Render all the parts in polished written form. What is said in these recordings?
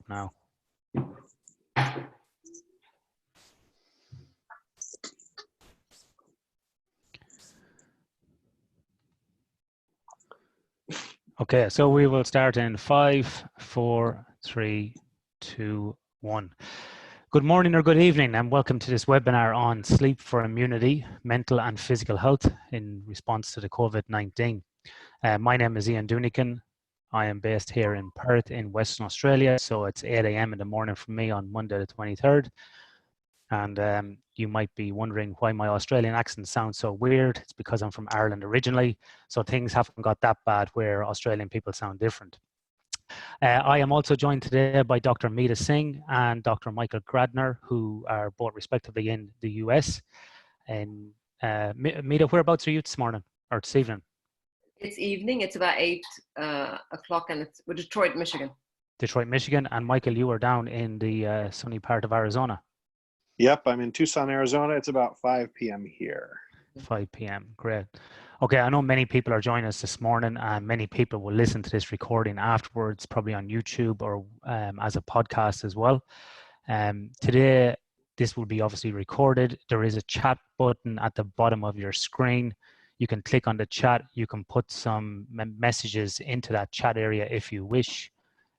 now. Okay, so we will start in 5, 4, 3, 2, 1. Good morning or good evening, and welcome to this webinar on sleep for immunity, mental and physical health in response to the Covid-19. My name is Ian Dunican. I am based here in Perth in Western Australia, so it's 8 a.m. in the morning for me on Monday the 23rd. And you might be wondering why my Australian accent sounds so weird. It's because I'm from Ireland originally, so things haven't got that bad where Australian people sound different. I am also joined today by Dr Meeta Singh and Dr Michael Grandner, who are both respectively in the US. And Meeta, whereabouts are you this morning or this evening? It's evening. It's about 8 o'clock, and it's Detroit, Michigan. Detroit, Michigan. And Michael, you are down in the sunny part of Arizona. Yep, I'm in Tucson, Arizona. It's about 5 p.m. here. 5 p.m. Great. Okay, I know many people are joining us this morning, and many people will listen to this recording afterwards, probably on YouTube or as a podcast as well. Today, this will be obviously recorded. There is a chat button at the bottom of your screen. You can click on the chat. You can put some messages into that chat area if you wish,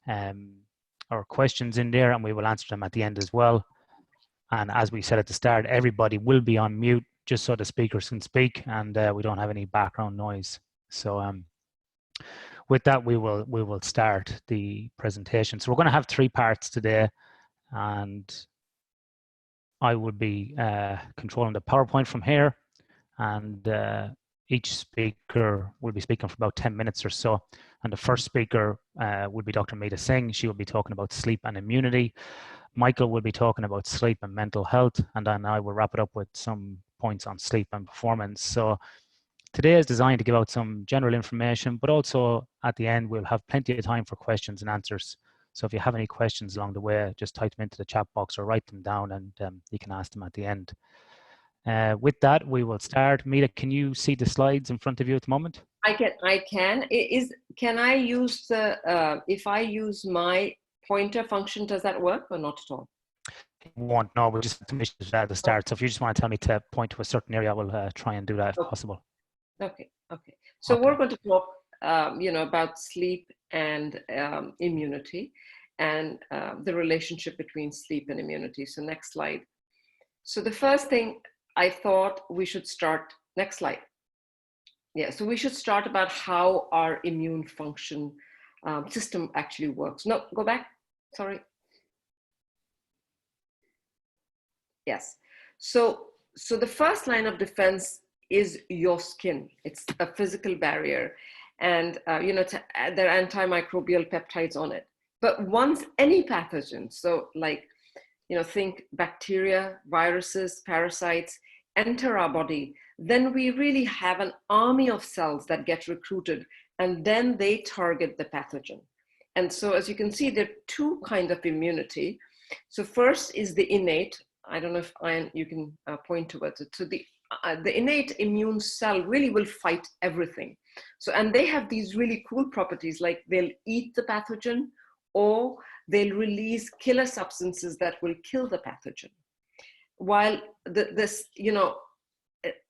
or questions in there, and we will answer them at the end as well. And as we said at the start, everybody will be on mute just so the speakers can speak, and we don't have any background noise. So with that, we will start the presentation. So we're going to have 3 parts today, and I will be controlling the PowerPoint from here, and each speaker will be speaking for about 10 minutes or so. And the first speaker will be Dr. Meeta Singh. She will be talking about sleep and immunity. Michael will be talking about sleep and mental health, and then I will wrap it up with some points on sleep and performance. So today is designed to give out some general information, but also at the end, we'll have plenty of time for questions and answers. So if you have any questions along the way, just type them into the chat box or write them down, and you can ask them at the end. With that, we will start. Meeta, can you see the slides in front of you at the moment? I can. Can I use the, if I use my pointer function, does that work or not at all? It won't, no, we just have to mention it at the start. So if you just want to tell me to point to a certain area, I will try and do that if possible. Okay. So we're going to talk, about sleep and immunity, and the relationship between sleep and immunity. So next slide. So the first thing I thought we should start, next slide. Yeah, so we should start about how our immune function system actually works. No, go back, sorry. Yes, so the first line of defense is your skin. It's a physical barrier, and there are antimicrobial peptides on it. But once any pathogen, so like, think bacteria, viruses, parasites, enter our body, then we really have an army of cells that get recruited, and then they target the pathogen. And so as you can see, there are 2 kinds of immunity. So first is the innate. I don't know if you can point towards it. So the innate immune cell really will fight everything. So, and they have these really cool properties, like they'll eat the pathogen, or they'll release killer substances that will kill the pathogen. While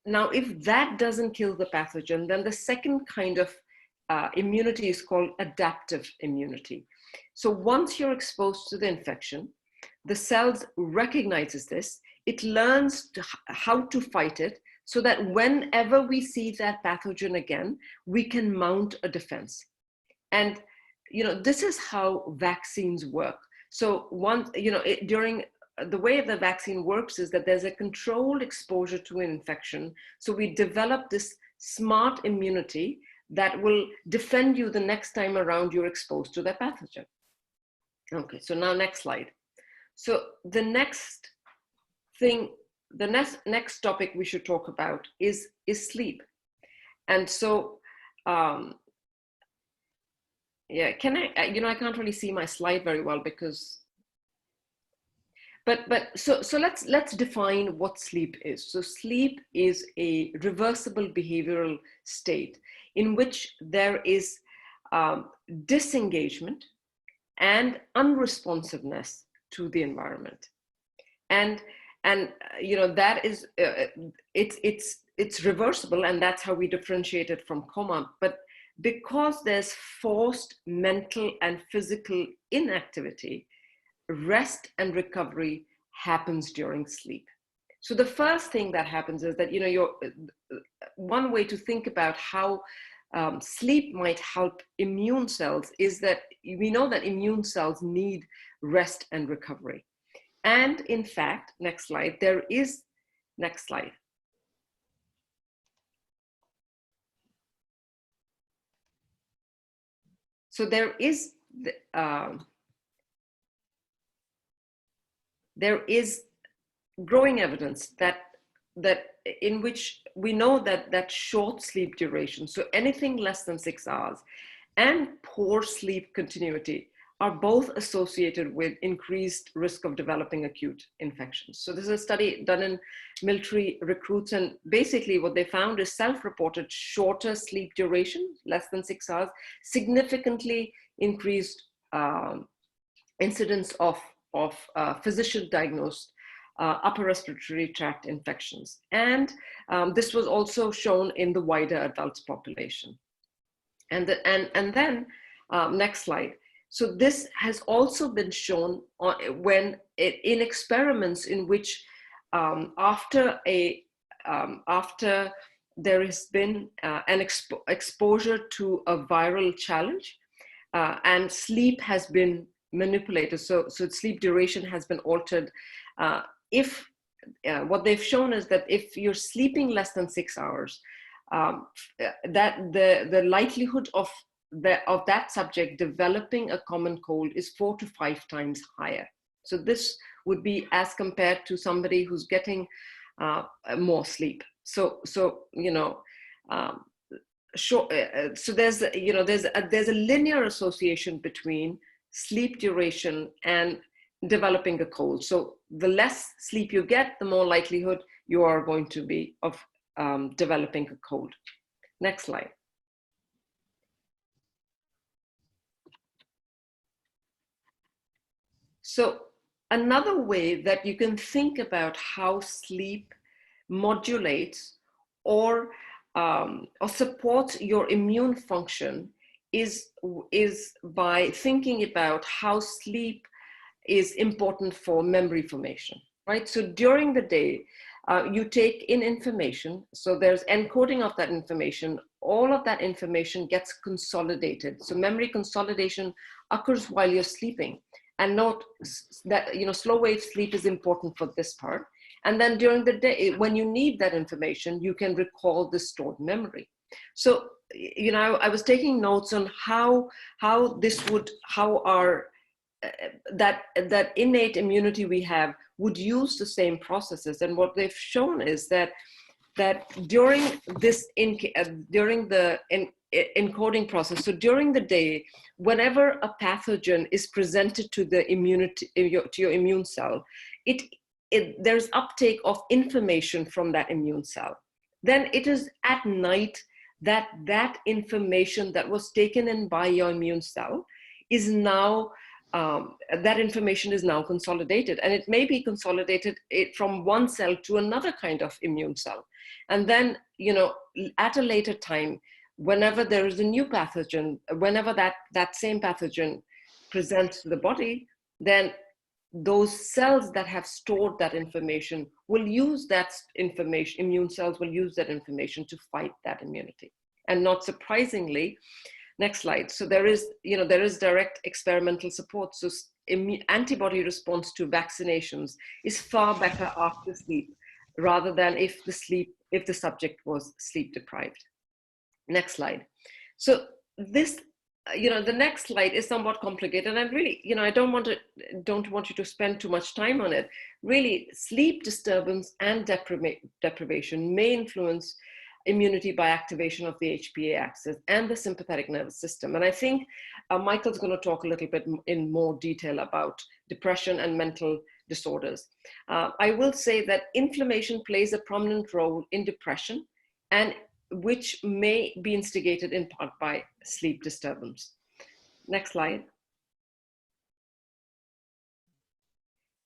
now if that doesn't kill the pathogen, then the second kind of immunity is called adaptive immunity. So once you're exposed to the infection, the cells recognizes this, it learns how to fight it, so that whenever we see that pathogen again, we can mount a defense. And this is how vaccines work. So during the way the vaccine works is that there's a controlled exposure to an infection. So we develop this smart immunity that will defend you the next time around you're exposed to that pathogen. Okay, so now next slide. So the next thing, the next topic we should talk about is sleep. And so, yeah, can I, I can't really see my slide very well because, so let's define what sleep is. So sleep is a reversible behavioral state in which there is disengagement and unresponsiveness to the environment. And that is it's reversible, and that's how we differentiate it from coma. But because there's forced mental and physical inactivity, rest and recovery happens during sleep. So the first thing that happens is that one way to think about how sleep might help immune cells is that we know that immune cells need rest and recovery. And in fact, next slide, next slide. So there is growing evidence that in which we know that short sleep duration, so anything less than 6 hours, and poor sleep continuity are both associated with increased risk of developing acute infections. So this is a study done in military recruits, and basically what they found is self-reported shorter sleep duration, less than 6 hours, significantly increased incidence of physician-diagnosed upper respiratory tract infections. And this was also shown in the wider adult population. And then next slide. So this has also been shown in experiments in which after there has been an exposure to a viral challenge and sleep has been manipulated, so sleep duration has been altered. What they've shown is that if you're sleeping less than 6 hours, that the likelihood of that subject developing a common cold is 4 to 5 times higher. So this would be as compared to somebody who's getting more sleep. So there's a linear association between sleep duration and developing a cold. So the less sleep you get, the more likelihood you are going to be of developing a cold. Next slide. So another way that you can think about how sleep modulates or supports your immune function is by thinking about how sleep is important for memory formation, right? So during the day, you take in information, so there's encoding of that information. All of that information gets consolidated. So memory consolidation occurs while you're sleeping. And note that slow wave sleep is important for this part. And then during the day, when you need that information, you can recall the stored memory. So I was taking notes on how our that innate immunity we have would use the same processes. And what they've shown is that during this during the encoding process, so during the day, whenever a pathogen is presented to the to your immune cell, there's uptake of information from that immune cell. Then it is at night that information that was taken in by your immune cell is now that information is now consolidated, and it may be consolidated from one cell to another kind of immune cell. And then, at a later time, whenever there is a new pathogen, whenever that same pathogen presents to the body, then those cells that have stored that information will use that information, immune cells will use that information to fight that immunity. And not surprisingly, next slide. So there is direct experimental support. So antibody response to vaccinations is far better after sleep rather than if the subject was sleep deprived. Next slide. So this, the next slide is somewhat complicated, and I really, I don't want you to spend too much time on it. Really, sleep disturbance and deprivation may influence immunity by activation of the HPA axis and the sympathetic nervous system. And I think Michael's going to talk a little bit in more detail about depression and mental disorders. I will say that inflammation plays a prominent role in depression, and which may be instigated in part by sleep disturbance. Next slide.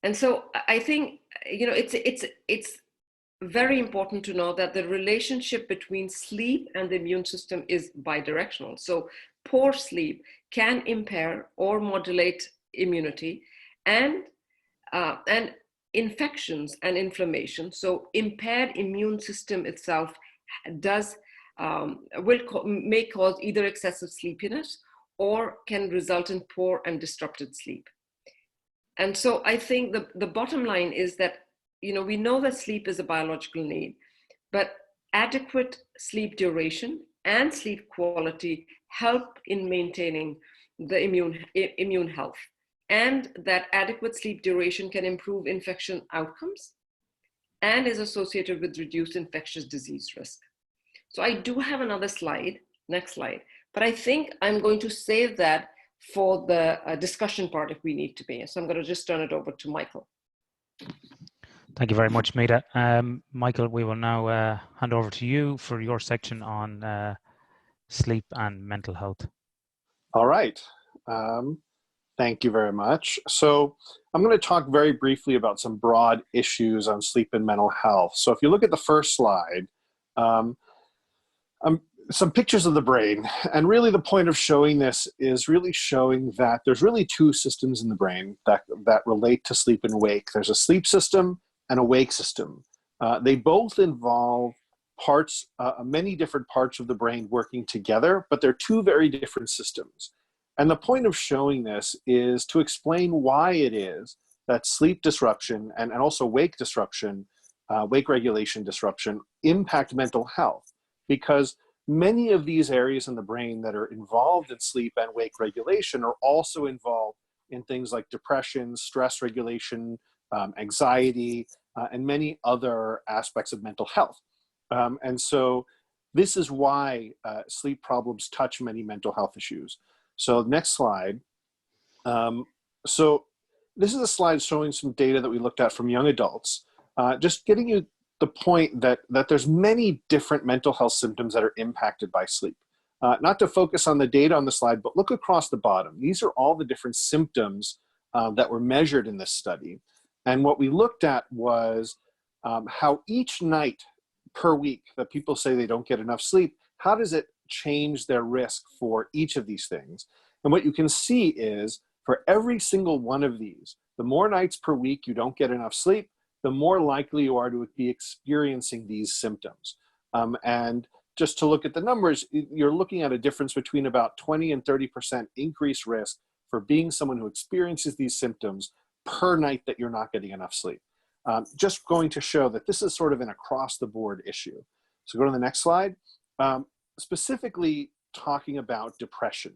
And so I think, it's very important to know that the relationship between sleep and the immune system is bidirectional. So poor sleep can impair or modulate immunity and infections and inflammation. So impaired immune system itself does may cause either excessive sleepiness or can result in poor and disrupted sleep. And so I think the bottom line is that, we know that sleep is a biological need, but adequate sleep duration and sleep quality help in maintaining the immune health. And that adequate sleep duration can improve infection outcomes and is associated with reduced infectious disease risk. So I do have another slide, next slide, but I think I'm going to save that for the discussion part if we need to be. So I'm going to just turn it over to Michael. Thank you very much, Meeta. Michael, we will now hand over to you for your section on sleep and mental health. All right. Thank you very much. So I'm going to talk very briefly about some broad issues on sleep and mental health. So if you look at the first slide, some pictures of the brain. And really the point of showing this is really showing that there's really two systems in the brain that relate to sleep and wake. There's a sleep system and a wake system. They both involve parts, many different parts of the brain working together, but they're two very different systems. And the point of showing this is to explain why it is that sleep disruption and also wake disruption, wake regulation disruption, impact mental health. Because many of these areas in the brain that are involved in sleep and wake regulation are also involved in things like depression, stress regulation, anxiety, and many other aspects of mental health. And so this is why sleep problems touch many mental health issues. So next slide. So this is a slide showing some data that we looked at from young adults, just getting you the point that there's many different mental health symptoms that are impacted by sleep. Not to focus on the data on the slide, but look across the bottom. These are all the different symptoms that were measured in this study. And what we looked at was how each night per week that people say they don't get enough sleep, how does it change their risk for each of these things? And what you can see is for every single one of these, the more nights per week you don't get enough sleep, the more likely you are to be experiencing these symptoms. And just to look at the numbers, you're looking at a difference between about 20 and 30% increased risk for being someone who experiences these symptoms per night that you're not getting enough sleep. Just going to show that this is sort of an across-the-board issue. So go to the next slide. Specifically talking about depression.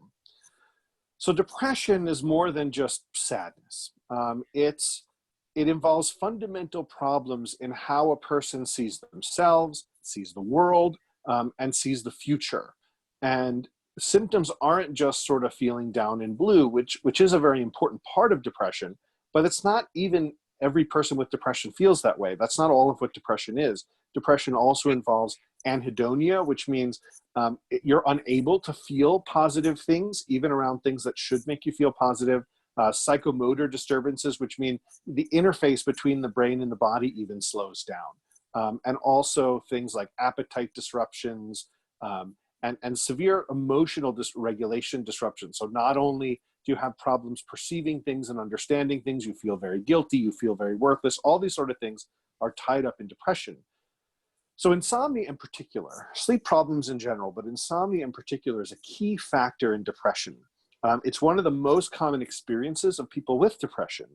So depression is more than just sadness. It involves fundamental problems in how a person sees themselves, sees the world, and sees the future. And symptoms aren't just sort of feeling down and blue, which is a very important part of depression, but it's not even every person with depression feels that way. That's not all of what depression is. Depression also involves anhedonia, which means you're unable to feel positive things, even around things that should make you feel positive. Psychomotor disturbances, which mean the interface between the brain and the body even slows down. And also things like appetite disruptions and severe emotional dysregulation disruptions. So not only do you have problems perceiving things and understanding things, you feel very guilty, you feel very worthless, all these sort of things are tied up in depression. So insomnia in particular, sleep problems in general, but insomnia in particular is a key factor in depression. It's one of the most common experiences of people with depression,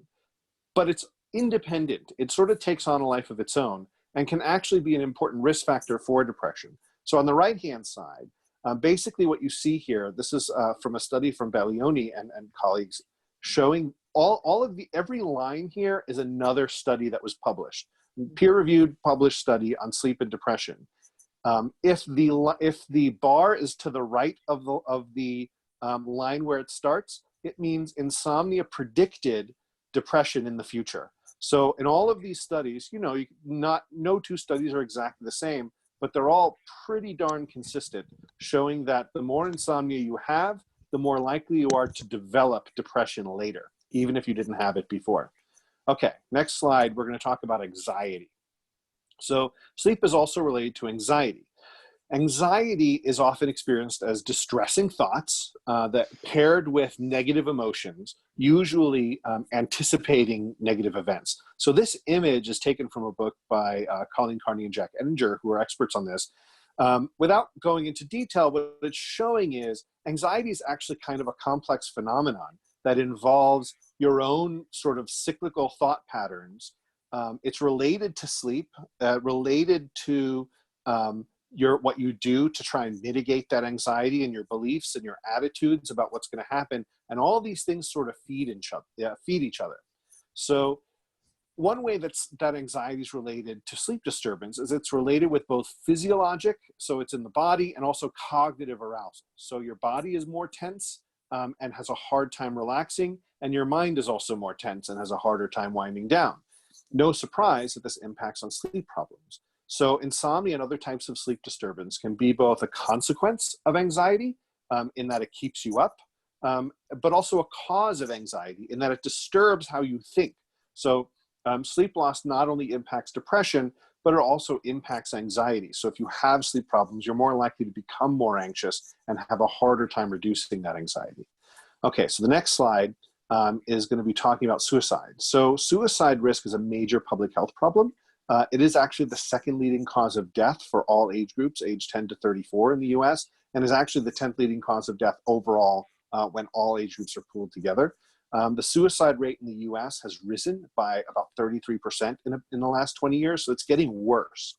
but it's independent. It sort of takes on a life of its own and can actually be an important risk factor for depression. So on the right-hand side, basically what you see here, this is from a study from Baglioni and colleagues showing every line here is another study that was published, peer-reviewed published study on sleep and depression. If the bar is to the right of the line where it starts, it means insomnia predicted depression in the future. So in all of these studies, no two studies are exactly the same, but they're all pretty darn consistent, showing that the more insomnia you have, the more likely you are to develop depression later, even if you didn't have it before. Okay, next slide, we're going to talk about anxiety. So sleep is also related to anxiety. Anxiety is often experienced as distressing thoughts that paired with negative emotions, usually anticipating negative events. So this image is taken from a book by Colleen Carney and Jack Ettinger, who are experts on this. Without going into detail, what it's showing is anxiety is actually kind of a complex phenomenon that involves your own sort of cyclical thought patterns. It's related to sleep, related to what you do to try and mitigate that anxiety, and your beliefs and your attitudes about what's going to happen. And all these things sort of feed each other. So one way that anxiety is related to sleep disturbance is it's related with both physiologic, so it's in the body, and also cognitive arousal. So your body is more tense and has a hard time relaxing, and your mind is also more tense and has a harder time winding down. No surprise that this impacts on sleep problems. So insomnia and other types of sleep disturbance can be both a consequence of anxiety in that it keeps you up, but also a cause of anxiety in that it disturbs how you think. So sleep loss not only impacts depression, but it also impacts anxiety. So if you have sleep problems, you're more likely to become more anxious and have a harder time reducing that anxiety. Okay, so the next slide is going to be talking about suicide. So suicide risk is a major public health problem. It is actually the second leading cause of death for all age groups, age 10 to 34 in the US, and is actually the 10th leading cause of death overall when all age groups are pooled together. The suicide rate in the US has risen by about 33% in the last 20 years, so it's getting worse.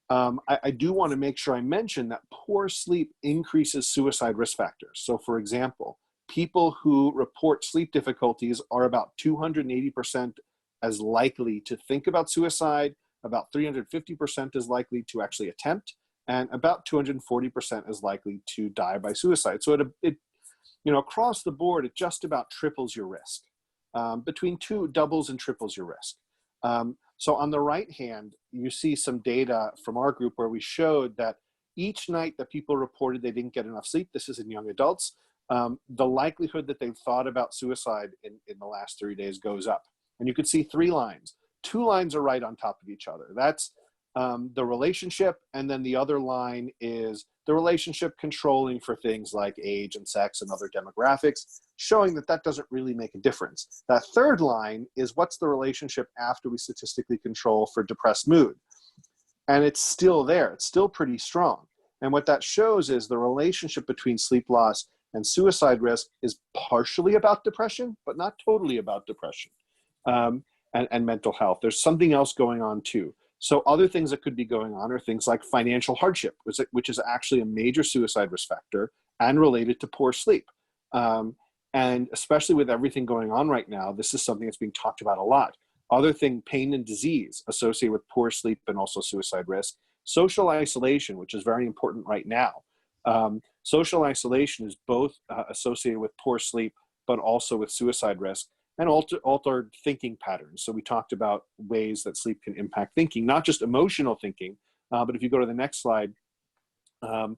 I do want to make sure I mention that poor sleep increases suicide risk factors. So for example, people who report sleep difficulties are about 280% as likely to think about suicide, about 350% is likely to actually attempt, and about 240% is likely to die by suicide. So it across the board, it just about triples your risk. Between two, doubles and triples your risk. So on the right hand, you see some data from our group where we showed that each night that people reported they didn't get enough sleep, this is in young adults, the likelihood that they've thought about suicide in the last 3 days goes up. And you can see 3 lines. 2 lines are right on top of each other. That's the relationship, and then the other line is the relationship controlling for things like age and sex and other demographics, showing that that doesn't really make a difference. That third line is what's the relationship after we statistically control for depressed mood. And it's still there. It's still pretty strong. And what that shows is the relationship between sleep loss and suicide risk is partially about depression, but not totally about depression and mental health. There's something else going on too. So other things that could be going on are things like financial hardship, which is actually a major suicide risk factor and related to poor sleep. And especially with everything going on right now, this is something that's being talked about a lot. Other thing, pain and disease associated with poor sleep and also suicide risk. Social isolation, which is very important right now. Social isolation is both associated with poor sleep, but also with suicide risk. And altered thinking patterns. So we talked about ways that sleep can impact thinking, not just emotional thinking, but if you go to the next slide, I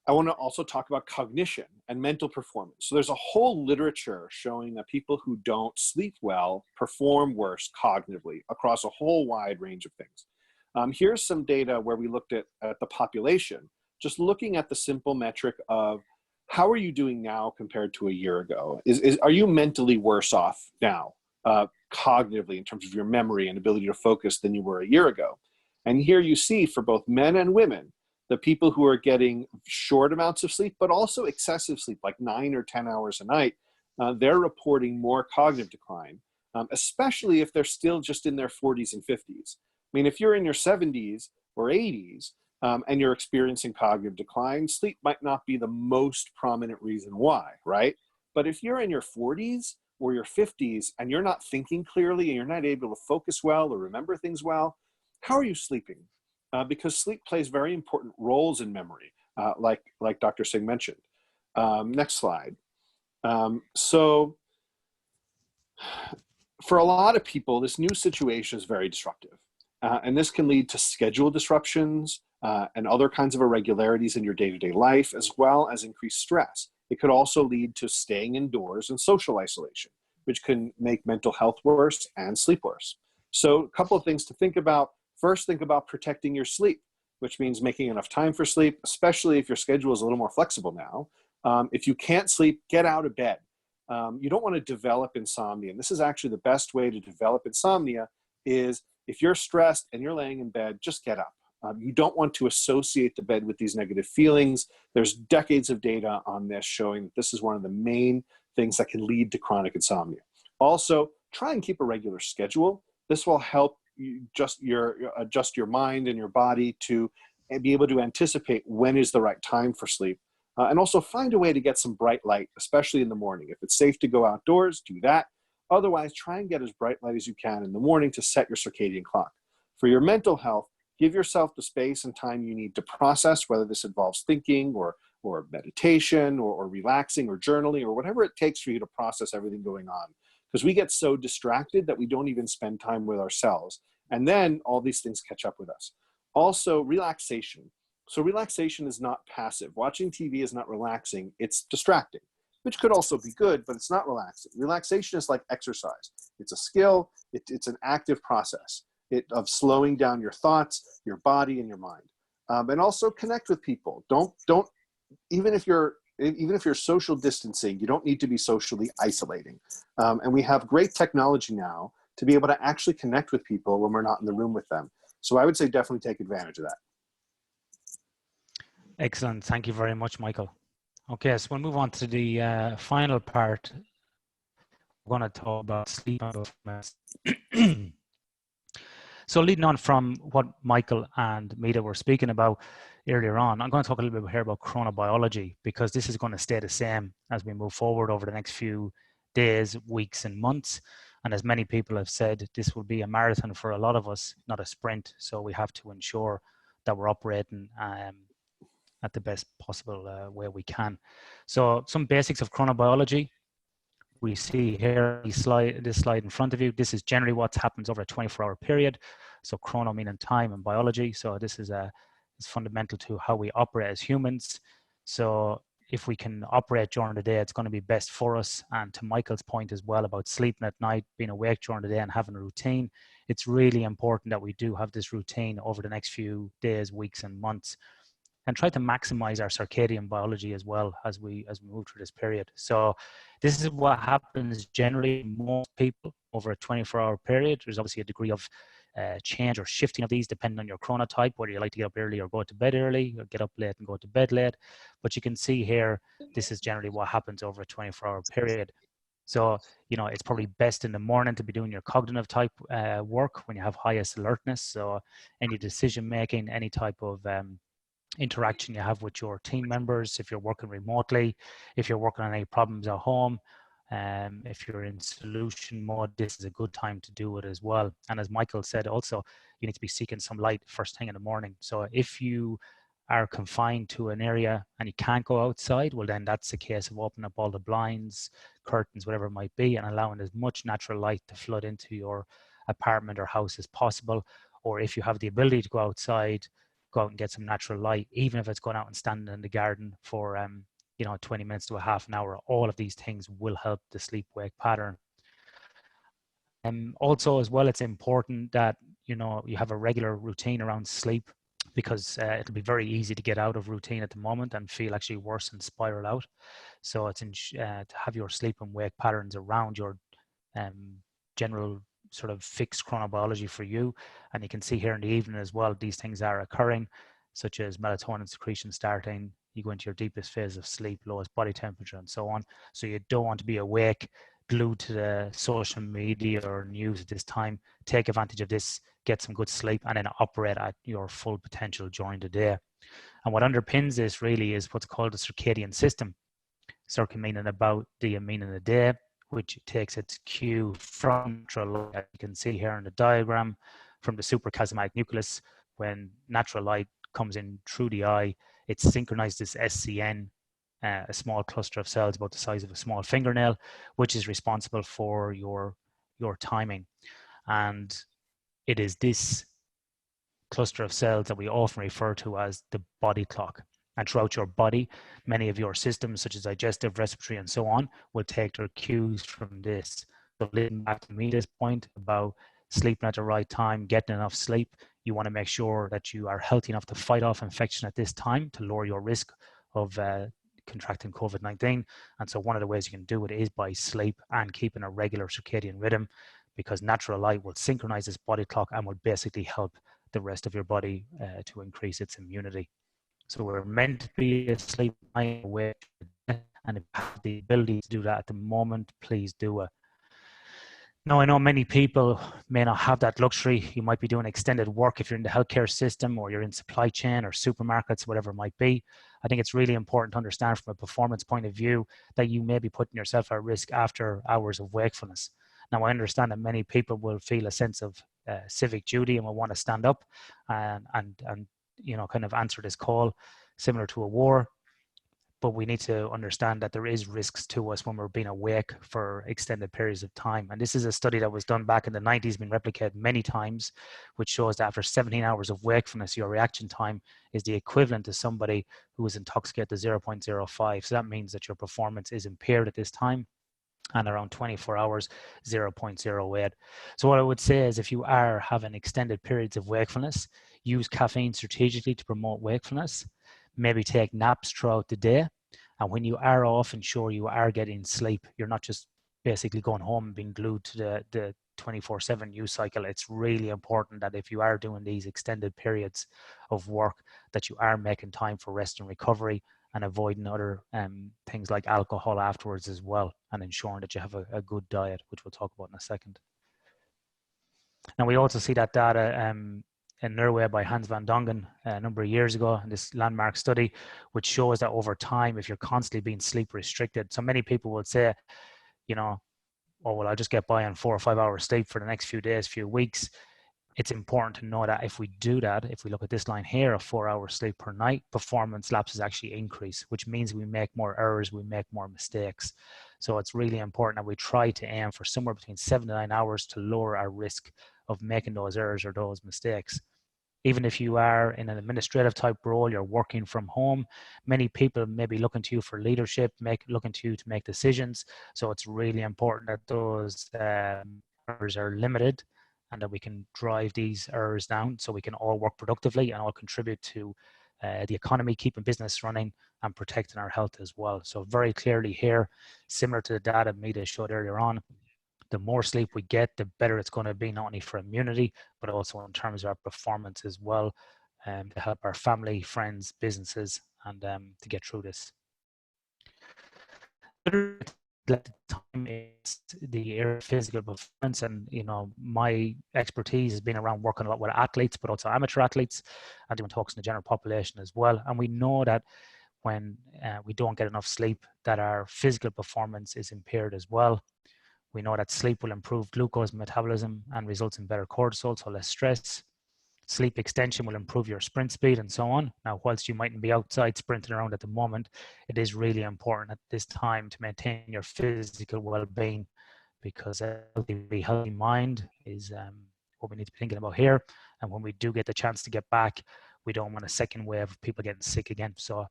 want to also talk about cognition and mental performance. So there's a whole literature showing that people who don't sleep well perform worse cognitively across a whole wide range of things. Here's some data where we looked at the population, just looking at the simple metric of how are you doing now compared to a year ago? Are you mentally worse off now, cognitively, in terms of your memory and ability to focus than you were a year ago? And here you see for both men and women, the people who are getting short amounts of sleep, but also excessive sleep, like 9 or 10 hours a night, they're reporting more cognitive decline, especially if they're still just in their 40s and 50s. I mean, if you're in your 70s or 80s, and you're experiencing cognitive decline, sleep might not be the most prominent reason why, right? But if you're in your 40s or your 50s and you're not thinking clearly and you're not able to focus well or remember things well, how are you sleeping? Because sleep plays very important roles in memory, like Dr. Singh mentioned. Next slide. So for a lot of people, this new situation is very disruptive. And this can lead to schedule disruptions, and other kinds of irregularities in your day-to-day life, as well as increased stress. It could also lead to staying indoors and social isolation. which can make mental health worse and sleep worse. So a couple of things to think about. First, think about protecting your sleep, which means making enough time for sleep, especially if your schedule is a little more flexible now. If you can't sleep, get out of bed. You don't want to develop insomnia. And this is actually the best way to develop insomnia is if you're stressed and you're laying in bed, just get up. You don't want to associate the bed with these negative feelings. There's decades of data on this showing that this is one of the main things that can lead to chronic insomnia. Also, try and keep a regular schedule. This will help you adjust your mind and your body to be able to anticipate when is the right time for sleep. And also find a way to get some bright light, especially in the morning. If it's safe to go outdoors, do that. Otherwise, try and get as bright light as you can in the morning to set your circadian clock. For your mental health, give yourself the space and time you need to process, whether this involves thinking or meditation or relaxing or journaling or whatever it takes for you to process everything going on. Because we get so distracted that we don't even spend time with ourselves. And then all these things catch up with us. Also, relaxation. So relaxation is not passive. Watching TV is not relaxing, it's distracting, which could also be good, but it's not relaxing. Relaxation is like exercise. It's a skill, it's an active process of slowing down your thoughts, your body, and your mind. And also connect with people. Don't even if you're social distancing, you don't need to be socially isolating. And we have great technology now to be able to actually connect with people when we're not in the room with them. So I would say definitely take advantage of that. Excellent. Thank you very much, Michael. Okay, so we'll move on to the final part. We're going to talk about sleep and performance. So leading on from what Michael and Meeta were speaking about earlier on, I'm going to talk a little bit here about chronobiology, because this is going to stay the same as we move forward over the next few days, weeks, and months. And as many people have said, this will be a marathon for a lot of us, not a sprint. So we have to ensure that we're operating at the best possible way we can. So some basics of chronobiology. We see here this slide in front of you. This is generally what happens over a 24-hour period. So chrono meaning time in biology. So this is fundamental to how we operate as humans. So if we can operate during the day, it's going to be best for us. And to Michael's point as well about sleeping at night, being awake during the day and having a routine, it's really important that we do have this routine over the next few days, weeks, and months, and try to maximize our circadian biology as well as we move through this period. So this is what happens generally in most people over a 24-hour period. There's obviously a degree of change or shifting of these depending on your chronotype, whether you like to get up early or go to bed early, or get up late and go to bed late. But you can see here, this is generally what happens over a 24-hour period. So, it's probably best in the morning to be doing your cognitive type work when you have highest alertness. So any decision making, any type of interaction you have with your team members, if you're working remotely, if you're working on any problems at home, if you're in solution mode, this is a good time to do it as well. And as Michael said, also, you need to be seeking some light first thing in the morning. So if you are confined to an area and you can't go outside, well, then that's a case of opening up all the blinds, curtains, whatever it might be, and allowing as much natural light to flood into your apartment or house as possible. Or if you have the ability to go outside, go out and get some natural light, even if it's going out and standing in the garden for 20 minutes to a half an hour. All of these things will help the sleep-wake pattern. Also as well, it's important that you have a regular routine around sleep, because it'll be very easy to get out of routine at the moment and feel actually worse and spiral out. So it's to have your sleep and wake patterns around your general sort of fixed chronobiology for you. And you can see here in the evening as well, these things are occurring, such as melatonin secretion starting, you go into your deepest phase of sleep, lowest body temperature, and so on. So you don't want to be awake, glued to the social media or news at this time. Take advantage of this, get some good sleep, and then operate at your full potential during the day. And what underpins this really is what's called the circadian system. Circa meaning about, the meaning of the day, which takes its cue from natural light. You can see here in the diagram, from the suprachiasmatic nucleus. When natural light comes in through the eye, it synchronizes SCN, a small cluster of cells about the size of a small fingernail, which is responsible for your timing. And it is this cluster of cells that we often refer to as the body clock. And throughout your body, many of your systems, such as digestive, respiratory, and so on, will take their cues from this. So leading back to Meeta's point about sleeping at the right time, getting enough sleep, you want to make sure that you are healthy enough to fight off infection at this time to lower your risk of contracting COVID-19. And so one of the ways you can do it is by sleep and keeping a regular circadian rhythm, because natural light will synchronize this body clock and will basically help the rest of your body to increase its immunity. So we're meant to be asleep, awake, and if you have the ability to do that at the moment, please do it. Now, I know many people may not have that luxury. You might be doing extended work if you're in the healthcare system, or you're in supply chain or supermarkets, whatever it might be. I think it's really important to understand from a performance point of view that you may be putting yourself at risk after hours of wakefulness. Now, I understand that many people will feel a sense of civic duty and will want to stand up and you know, kind of answer this call, similar to a war. But we need to understand that there is risks to us when we're being awake for extended periods of time. And this is a study that was done back in the 90s, been replicated many times, which shows that after 17 hours of wakefulness, your reaction time is the equivalent to somebody who is intoxicated to 0.05. So that means that your performance is impaired at this time, and around 24 hours, 0.08. So what I would say is, if you are having extended periods of wakefulness, use caffeine strategically to promote wakefulness. Maybe take naps throughout the day. And when you are off, ensure you are getting sleep. You're not just basically going home and being glued to the 24/7 news cycle. It's really important that if you are doing these extended periods of work, that you are making time for rest and recovery, and avoiding other things like alcohol afterwards as well, and ensuring that you have a good diet, which we'll talk about in a second. Now, we also see that data in Norway by Hans van Dongen a number of years ago in this landmark study, which shows that over time, if you're constantly being sleep restricted, so many people would say, you know, oh, well, I'll just get by on 4 or 5 hours sleep for the next few days, few weeks. It's important to know that if we do that, if we look at this line here of 4 hours sleep per night, performance lapses actually increase, which means we make more errors, we make more mistakes. So it's really important that we try to aim for somewhere between 7 to 9 hours to lower our risk of making those errors or those mistakes. Even if you are in an administrative type role, you're working from home, many people may be looking to you for leadership, looking to you to make decisions. So it's really important that those errors are limited, and that we can drive these errors down so we can all work productively and all contribute to the economy, keeping business running and protecting our health as well. So very clearly here, similar to the data Meeta showed earlier on, the more sleep we get, the better it's going to be, not only for immunity, but also in terms of our performance as well, to help our family, friends, businesses, and to get through this. Time is the area of physical performance, and you know, my expertise has been around working a lot with athletes, but also amateur athletes, and doing talks in the general population as well. And we know that when we don't get enough sleep, that our physical performance is impaired as well. We know that sleep will improve glucose metabolism and results in better cortisol, so less stress. Sleep extension will improve your sprint speed and so on. Now, whilst you mightn't be outside sprinting around at the moment, it is really important at this time to maintain your physical well-being, because a healthy mind is what we need to be thinking about here. And when we do get the chance to get back, we don't want a second wave of people getting sick again. So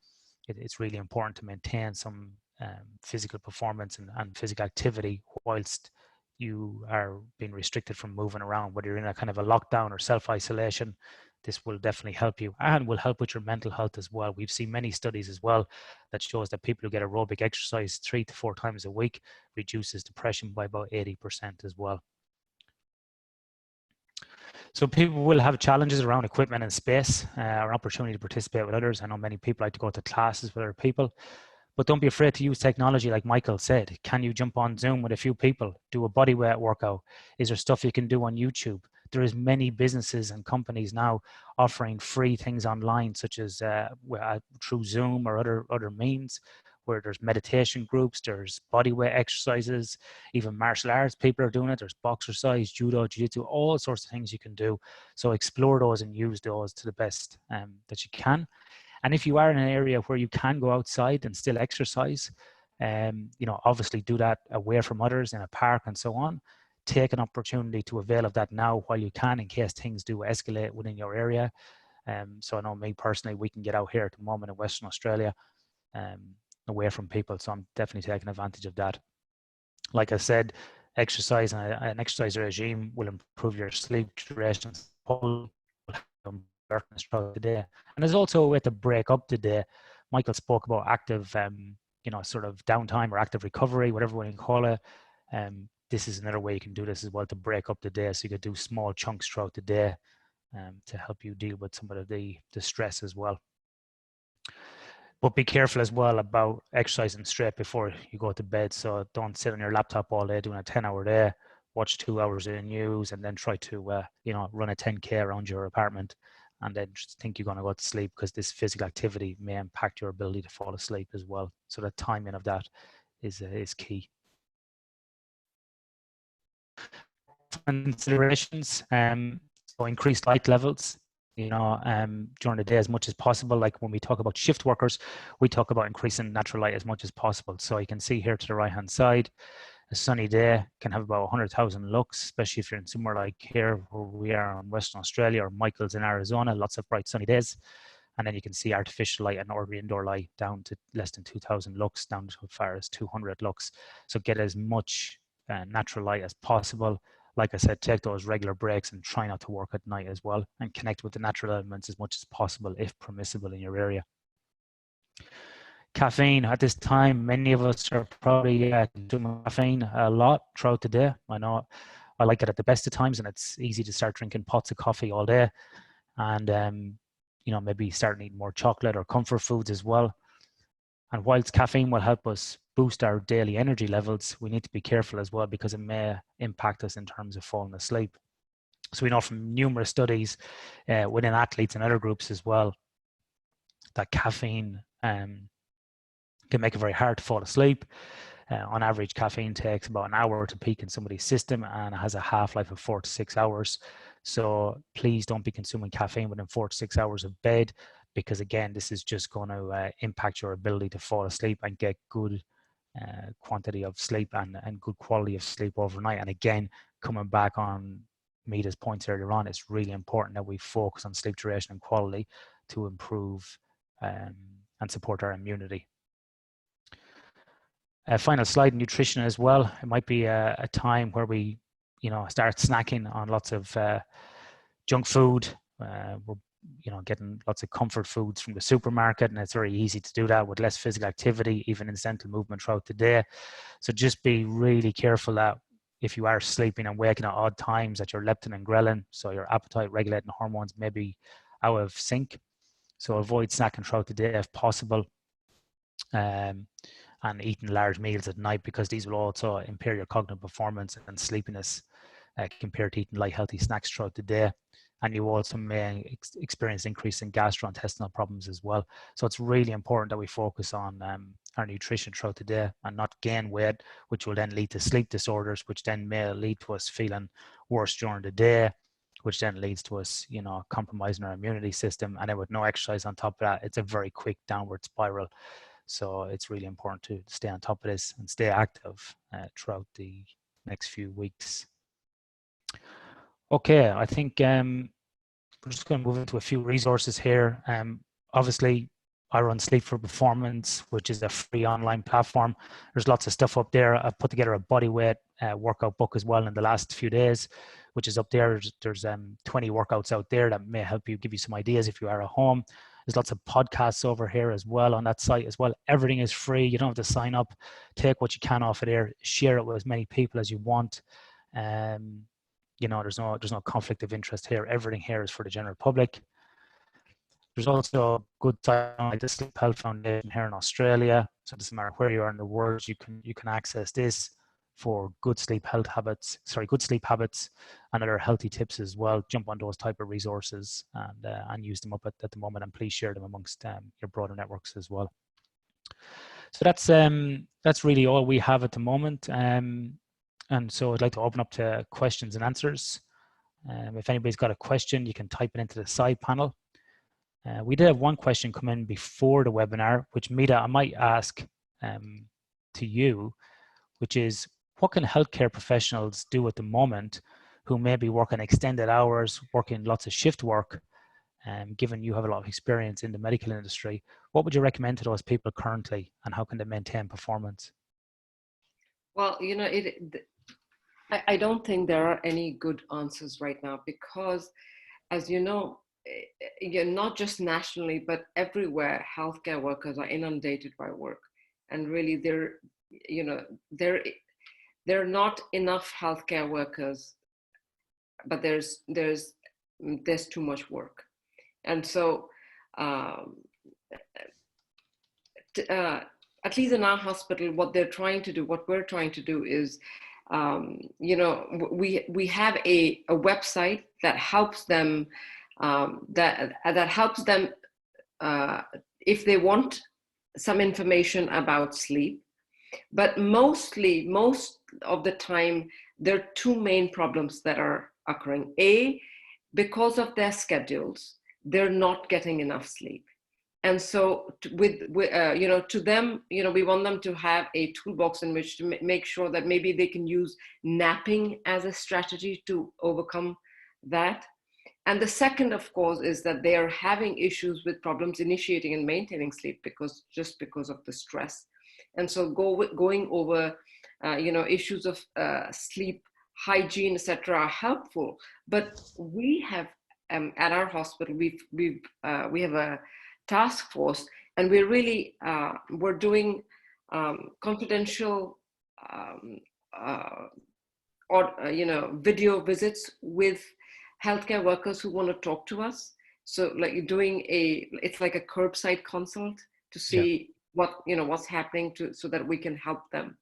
it's really important to maintain some physical performance and physical activity whilst you are being restricted from moving around. Whether you're in a kind of a lockdown or self-isolation, this will definitely help you, and will help with your mental health as well. We've seen many studies as well that shows that people who get aerobic exercise 3 to 4 times a week reduces depression by about 80% as well. So people will have challenges around equipment and space, or opportunity to participate with others. I know many people like to go to classes with other people, but don't be afraid to use technology. Like Michael said, can you jump on Zoom with a few people, do a body weight workout? Is there stuff you can do on YouTube? There is many businesses and companies now offering free things online, such as through Zoom or other means, where there's meditation groups, there's body weight exercises, even martial arts people are doing it. There's boxercise, judo, jiu-jitsu, all sorts of things you can do. So explore those and use those to the best that you can. And if you are in an area where you can go outside and still exercise, you know, obviously do that away from others in a park and so on. Take an opportunity to avail of that now while you can, in case things do escalate within your area. So I know me personally, we can get out here at the moment in Western Australia, away from people. So I'm definitely taking advantage of that. Like I said, exercise and an exercise regime will improve your sleep duration, will have alertness throughout the day. And there's also a way to break up the day. Michael spoke about active, sort of downtime or active recovery, whatever you can call it. This is another way you can do this as well, to break up the day. So you could do small chunks throughout the day to help you deal with some of the stress as well. But be careful as well about exercising straight before you go to bed. So don't sit on your laptop all day doing a 10-hour day, watch 2 hours of news, and then try to run a 10K around your apartment, and then just think you're going to go to sleep, because this physical activity may impact your ability to fall asleep as well. So the timing of that is key. Considerations, so increased light levels, during the day as much as possible. Like when we talk about shift workers, we talk about increasing natural light as much as possible. So you can see here to the right hand side, a sunny day can have about 100,000 lux, especially if you're in somewhere like here where we are in Western Australia, or Michael's in Arizona, lots of bright sunny days. And then you can see artificial light and ordinary indoor light down to less than 2,000 lux, down to as far as 200 lux. So get as much natural light as possible. Like I said, take those regular breaks and try not to work at night as well, and connect with the natural elements as much as possible if permissible in your area. Caffeine at this time, many of us are probably consuming caffeine a lot throughout the day. I know I like it at the best of times, and it's easy to start drinking pots of coffee all day, and maybe starting eating more chocolate or comfort foods as well. And whilst caffeine will help us boost our daily energy levels, we need to be careful as well, because it may impact us in terms of falling asleep. So we know from numerous studies within athletes and other groups as well, that caffeine can make it very hard to fall asleep. On average, caffeine takes about an hour to peak in somebody's system, and it has a half-life of 4 to 6 hours. So please don't be consuming caffeine within 4 to 6 hours of bed, because again, this is just going to impact your ability to fall asleep and get good quantity of sleep and good quality of sleep overnight. And again, coming back on Meeta's points earlier on, it's really important that we focus on sleep duration and quality to improve and support our immunity. Final slide, nutrition as well. It might be a time where we, start snacking on lots of junk food. We're, getting lots of comfort foods from the supermarket, and it's very easy to do that with less physical activity, even incidental movement throughout the day. So just be really careful that if you are sleeping and waking at odd times, that your leptin and ghrelin, so your appetite regulating hormones, may be out of sync. So avoid snacking throughout the day if possible. And eating large meals at night, because these will also impair your cognitive performance and sleepiness compared to eating light, healthy snacks throughout the day. And you also may experience increase in gastrointestinal problems as well. So it's really important that we focus on our nutrition throughout the day and not gain weight, which will then lead to sleep disorders, which then may lead to us feeling worse during the day, which then leads to us, compromising our immunity system. And then with no exercise on top of that, it's a very quick downward spiral. So it's really important to stay on top of this and stay active throughout the next few weeks. Okay, I think we're just going to move into a few resources here. Obviously, I run Sleep for Performance, which is a free online platform. There's lots of stuff up there. I've put together a bodyweight workout book as well in the last few days, which is up there. There's 20 workouts out there that may help you, give you some ideas if you are at home. There's lots of podcasts over here as well on that site as well. Everything is free. You don't have to sign up. Take what you can off of there. Share it with as many people as you want. There's no conflict of interest here. Everything here is for the general public. There's also a good site like the Sleep Health Foundation here in Australia. So it doesn't matter where you are in the world, you can access this for good sleep habits and other healthy tips as well. Jump on those type of resources and use them up at the moment, and please share them amongst your broader networks as well. So that's really all we have at the moment. And so I'd like to open up to questions and answers. If anybody's got a question, you can type it into the side panel. We did have one question come in before the webinar, which Meeta, I might ask to you, which is, what can healthcare professionals do at the moment who may be working extended hours, working lots of shift work, given you have a lot of experience in the medical industry? What would you recommend to those people currently, and how can they maintain performance? Well, I don't think there are any good answers right now because, as you know, not just nationally, but everywhere, healthcare workers are inundated by work. And really, there are not enough healthcare workers, but there's too much work. And so, at least in our hospital, what we're trying to do is, we have a website that helps them, that helps them if they want some information about sleep. But most of the time, there are two main problems that are occurring. A, because of their schedules, they're not getting enough sleep. And so to them, we want them to have a toolbox in which to make sure that maybe they can use napping as a strategy to overcome that. And the second, of course, is that they are having issues with problems initiating and maintaining sleep because of the stress. And so going over, issues of sleep hygiene, etc., are helpful. But we have at our hospital, we have a task force, and we're really we're doing confidential video visits with healthcare workers who want to talk to us. So like it's like a curbside consult to see what's happening so that we can help them.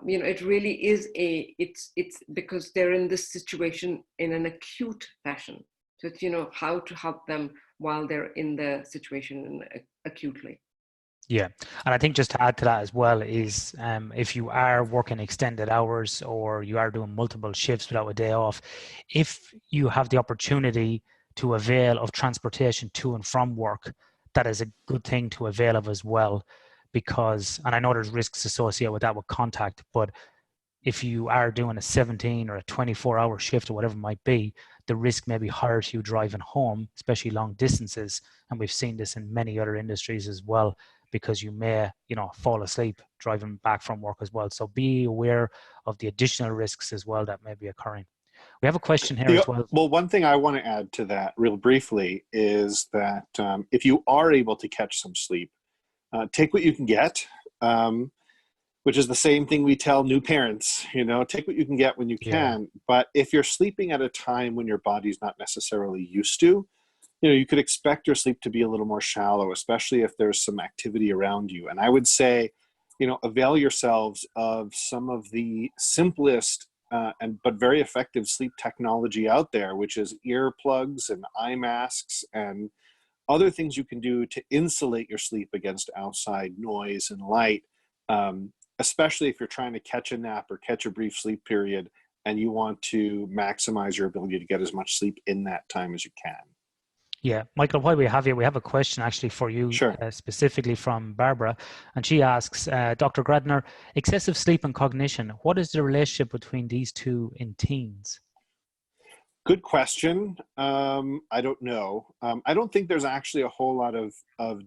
It really is it's because they're in this situation in an acute fashion. So it's, how to help them while they're in the situation acutely. Yeah, and I think just to add to that as well is if you are working extended hours or you are doing multiple shifts without a day off, if you have the opportunity to avail of transportation to and from work, that is a good thing to avail of as well, because, and I know there's risks associated with that with contact, but if you are doing a 17 or a 24-hour shift or whatever it might be, the risk may be higher to you driving home, especially long distances. And we've seen this in many other industries as well, because you may, fall asleep driving back from work as well. So be aware of the additional risks as well that may be occurring. We have a question here as well. Well, one thing I want to add to that real briefly is that if you are able to catch some sleep, take what you can get. Which is the same thing we tell new parents, take what you can get when you can. Yeah. But if you're sleeping at a time when your body's not necessarily used to, you could expect your sleep to be a little more shallow, especially if there's some activity around you. And I would say, avail yourselves of some of the simplest but very effective sleep technology out there, which is earplugs and eye masks and other things you can do to insulate your sleep against outside noise and light. Especially if you're trying to catch a nap or catch a brief sleep period and you want to maximize your ability to get as much sleep in that time as you can. Yeah, Michael, while we have you, we have a question actually for you, sure. Specifically from Barbara, and she asks, Dr. Grandner, excessive sleep and cognition, what is the relationship between these two in teens? Good question. I don't know. I don't think there's actually a whole lot of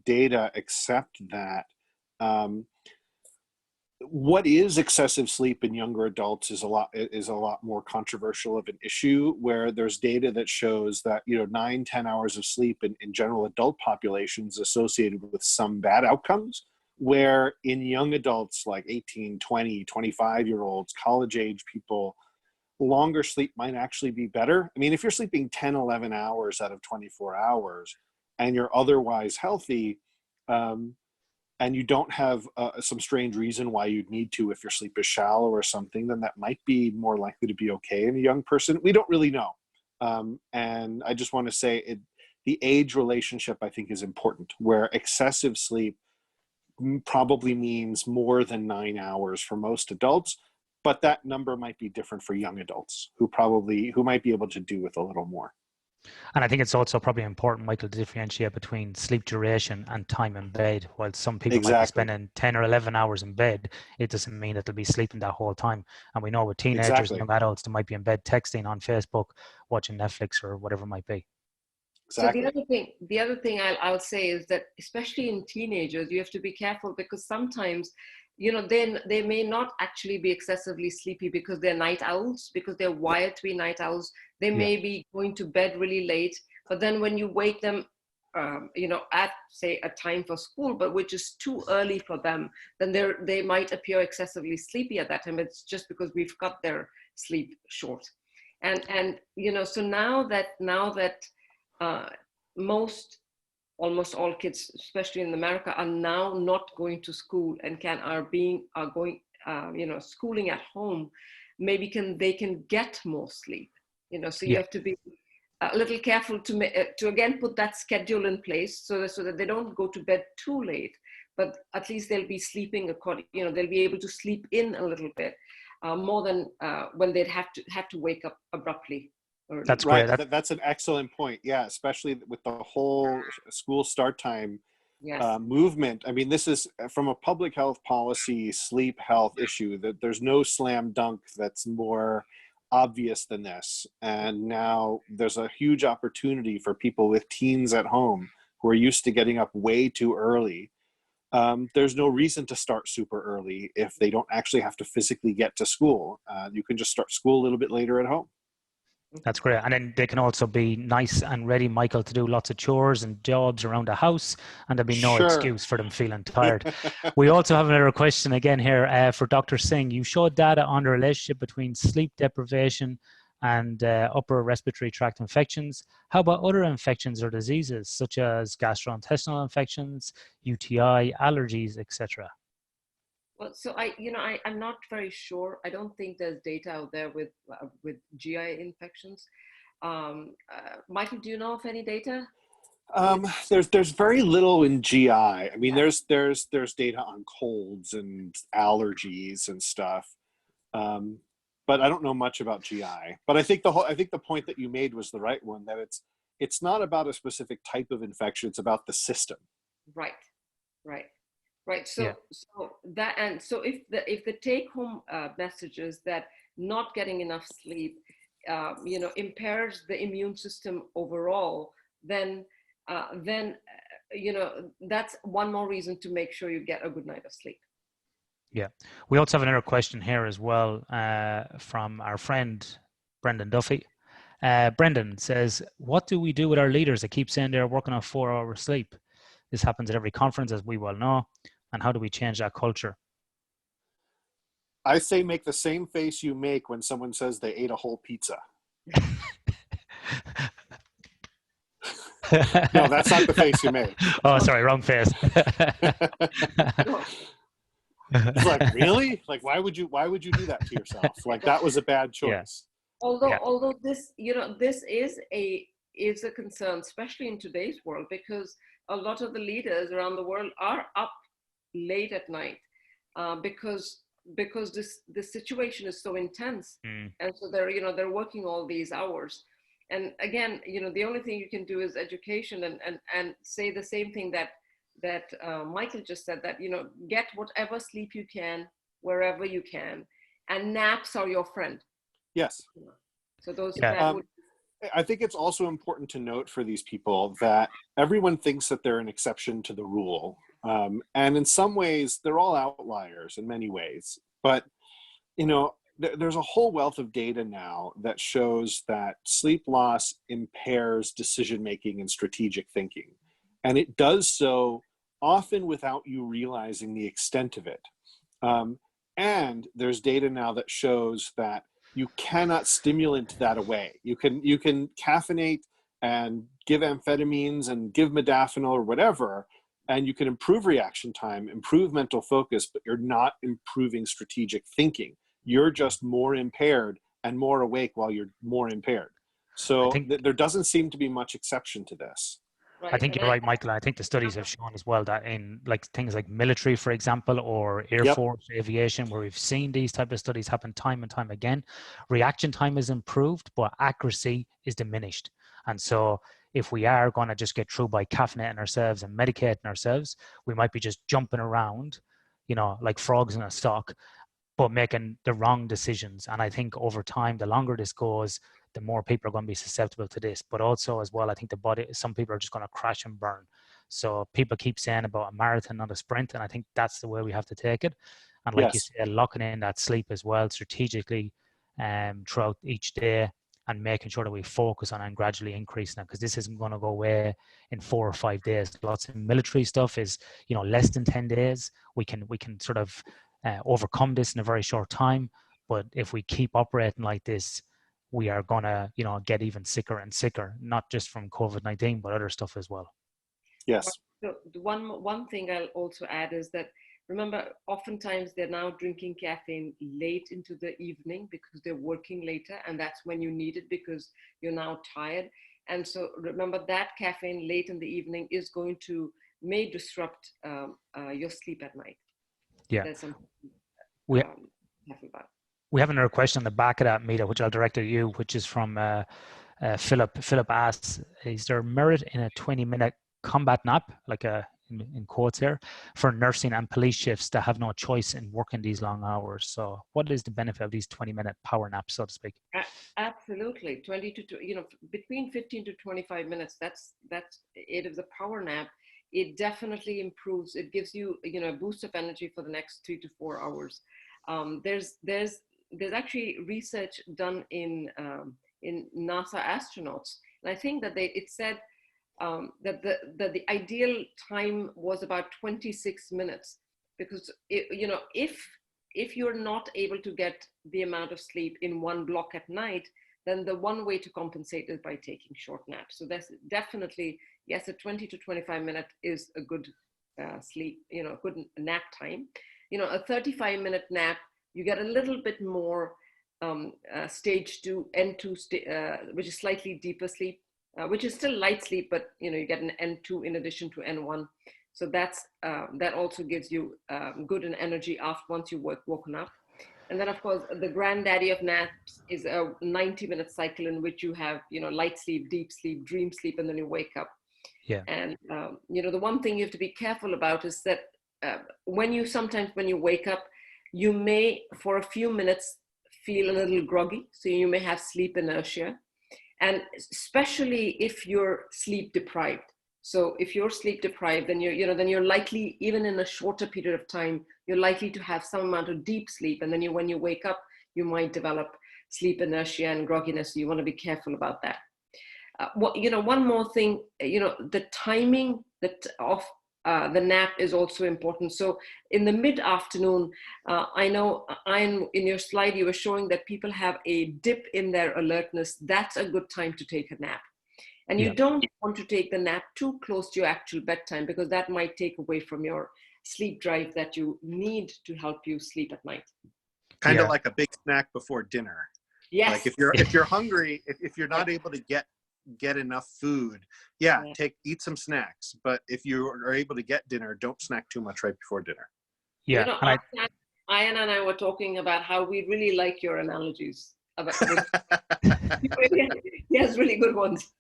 data except that what is excessive sleep in younger adults is a lot more controversial of an issue, where there's data that shows that 9-10 hours of sleep in general adult populations associated with some bad outcomes, where in young adults like 18, 20, 25-year-olds, college age people, longer sleep might actually be better. I mean, if you're sleeping 10, 11 hours out of 24 hours and you're otherwise healthy, and you don't have some strange reason why you'd need to, if your sleep is shallow or something, then that might be more likely to be okay in a young person. We don't really know. And I just want to say the age relationship, I think, is important, where excessive sleep probably means more than 9 hours for most adults, but that number might be different for young adults who might be able to do with a little more. And I think it's also probably important, Michael, to differentiate between sleep duration and time in bed. While some people might be spending 10 or 11 hours in bed, it doesn't mean that they'll be sleeping that whole time. And we know with teenagers and young adults, they might be in bed texting on Facebook, watching Netflix or whatever it might be. Exactly. So the other thing I'll say is that, especially in teenagers, you have to be careful, because sometimes then they may not actually be excessively sleepy because they're night owls, because they're wired to be night owls. They may be going to bed really late, but then when you wake them, at say a time for school, but which is too early for them, then they might appear excessively sleepy at that time. It's just because we've cut their sleep short. And so now that almost all kids, especially in America, are now not going to school and are going schooling at home, maybe they can get more sleep. So you have to be a little careful to again put that schedule in place so that they don't go to bed too late, but at least they'll be sleeping they'll be able to sleep in a little bit more than when they'd have to wake up abruptly. That's right. great. That's an excellent point. Yeah, especially with the whole school start time movement. I mean, this is from a public health policy, sleep health issue, that there's no slam dunk that's more obvious than this. And now there's a huge opportunity for people with teens at home who are used to getting up way too early. There's no reason to start super early if they don't actually have to physically get to school. You can just start school a little bit later at home. That's great. And then they can also be nice and ready, Michael, to do lots of chores and jobs around the house, and there'll be no excuse for them feeling tired. We also have another question again here for Dr. Singh. You showed data on the relationship between sleep deprivation and upper respiratory tract infections. How about other infections or diseases such as gastrointestinal infections, UTI, allergies, etc.? Well, so I'm not very sure. I don't think there's data out there with GI infections. Michael, do you know of any data? There's very little in GI. I mean, there's data on colds and allergies and stuff, but I don't know much about GI. But I think the point that you made was the right one, that it's not about a specific type of infection; it's about the system. Right. So if the take home message is that not getting enough sleep, impairs the immune system overall, then that's one more reason to make sure you get a good night of sleep. Yeah. We also have another question here as well from our friend Brendan Duffy. Brendan says, what do we do with our leaders that keep saying they're working on 4 hours sleep? This happens at every conference, as we well know. And how do we change that culture? I say make the same face you make when someone says they ate a whole pizza. No, that's not the face you make. Oh, sorry, wrong face. It's like, really? Like, why would you do that to yourself? Like, that was a bad choice. Although this is a concern, especially in today's world, because a lot of the leaders around the world are up late at night because this situation is so intense, and so they're working all these hours. And again, the only thing you can do is education and say the same thing that Michael just said, that get whatever sleep you can wherever you can, and naps are your friend. Yes. So those. I think it's also important to note for these people that everyone thinks that they're an exception to the rule. And in some ways, they're all outliers in many ways. But, there's a whole wealth of data now that shows that sleep loss impairs decision-making and strategic thinking. And it does so often without you realizing the extent of it. And there's data now that shows that you cannot stimulant that away. You can caffeinate and give amphetamines and give modafinil or whatever, and you can improve reaction time, improve mental focus, but you're not improving strategic thinking. You're just more impaired and more awake while you're more impaired. So there doesn't seem to be much exception to this. Right. I think you're right, Michael. I think the studies have shown as well that in things like military, for example, or Air Force, aviation, where we've seen these type of studies happen time and time again, reaction time is improved, but accuracy is diminished. And so if we are going to just get through by caffeinating ourselves and medicating ourselves, we might be just jumping around, like frogs in a stock, but making the wrong decisions. And I think over time, the longer this goes, the more people are going to be susceptible to this. But also as well, I think some people are just going to crash and burn. So people keep saying about a marathon, not a sprint, and I think that's the way we have to take it. And like you said, locking in that sleep as well strategically throughout each day, and making sure that we focus on and gradually increasing it, because this isn't going to go away in 4 or 5 days. Lots of military stuff is, less than 10 days. We can sort of overcome this in a very short time. But if we keep operating like this, we are going to, get even sicker and sicker, not just from COVID-19, but other stuff as well. Yes. So the one thing I'll also add is that, remember, oftentimes they're now drinking caffeine late into the evening because they're working later, and that's when you need it because you're now tired. And so remember that caffeine late in the evening may disrupt your sleep at night. Yeah. There's something we have another question on the back of that, Meeta, which I'll direct at you, which is from Philip. Philip asks, is there merit in a 20-minute combat nap, like in quotes here, for nursing and police shifts that have no choice in working these long hours? So what is the benefit of these 20-minute power naps, so to speak? Absolutely. 20 to, between 15 to 25 minutes, that's it. Is a power nap. It definitely improves. It gives you, a boost of energy for the next 3 to 4 hours. There's actually research done in NASA astronauts, and I think that it said that the ideal time was about 26 minutes, because if you're not able to get the amount of sleep in one block at night, then the one way to compensate is by taking short naps. So that's definitely, yes, a 20 to 25 minute is a good sleep, good nap time. A 35-minute nap, you get a little bit more stage 2, N2, which is slightly deeper sleep, which is still light sleep, but you get an N2 in addition to N1. So that also gives you good energy once you woken up. And then, of course, the granddaddy of naps is a 90-minute cycle in which you have, light sleep, deep sleep, dream sleep, and then you wake up. Yeah. And, the one thing you have to be careful about is that when you wake up, you may, for a few minutes, feel a little groggy. So you may have sleep inertia. And especially if you're sleep deprived. So if you're sleep deprived, then you're likely, even in a shorter period of time, you're likely to have some amount of deep sleep. And then when you wake up, you might develop sleep inertia and grogginess. So you want to be careful about that. One more thing, the timing of the nap is also important. So in the mid-afternoon, I know, in your slide, you were showing that people have a dip in their alertness. That's a good time to take a nap. And you don't want to take the nap too close to your actual bedtime, because that might take away from your sleep drive that you need to help you sleep at night. Kind of like a big snack before dinner. Yes. Like if you're hungry, if you're not able to get enough food, eat some snacks. But if you are able to get dinner, don't snack too much right before dinner. Yeah. Ian and I were talking about how we really like your analogies. He has really good ones.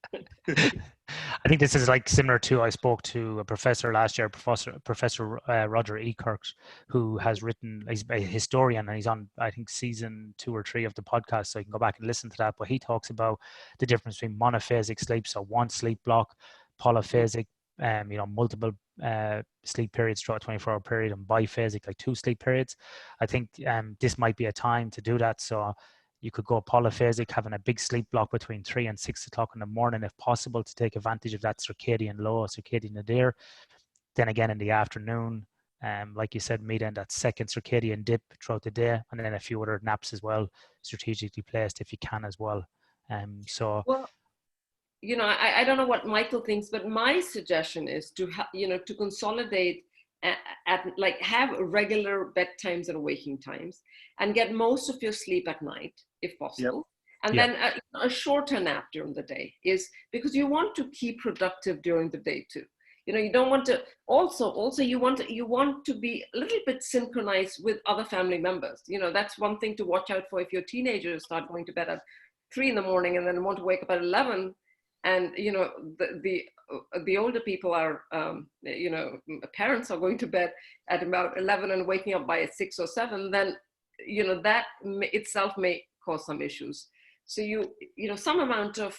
I think this is like similar to, I spoke to a professor last year, Professor Roger E. Kirks, who has written, he's a historian, and he's on, I think, season 2 or 3 of the podcast, so you can go back and listen to that. But he talks about the difference between monophasic sleep, so one sleep block, polyphasic, multiple sleep periods throughout a 24-hour period, and biphasic, like 2 sleep periods. I think this might be a time to do that. So you could go polyphasic, having a big sleep block between 3 and 6 o'clock in the morning, if possible, to take advantage of that circadian low, circadian nadir. Then again in the afternoon, like you said, Meeta, in that second circadian dip throughout the day, and then a few other naps as well, strategically placed if you can as well. Well, I don't know what Michael thinks, but my suggestion is to consolidate have regular bedtimes and waking times, and get most of your sleep at night if possible. And then a shorter nap during the day, is because you want to keep productive during the day too. You don't want to, also you want to be a little bit synchronized with other family members. That's one thing to watch out for. If your teenagers start going to bed at 3 in the morning and then want to wake up at 11, and the older people are, parents are going to bed at about 11 and waking up by 6 or 7, then, that itself may cause some issues. So some amount of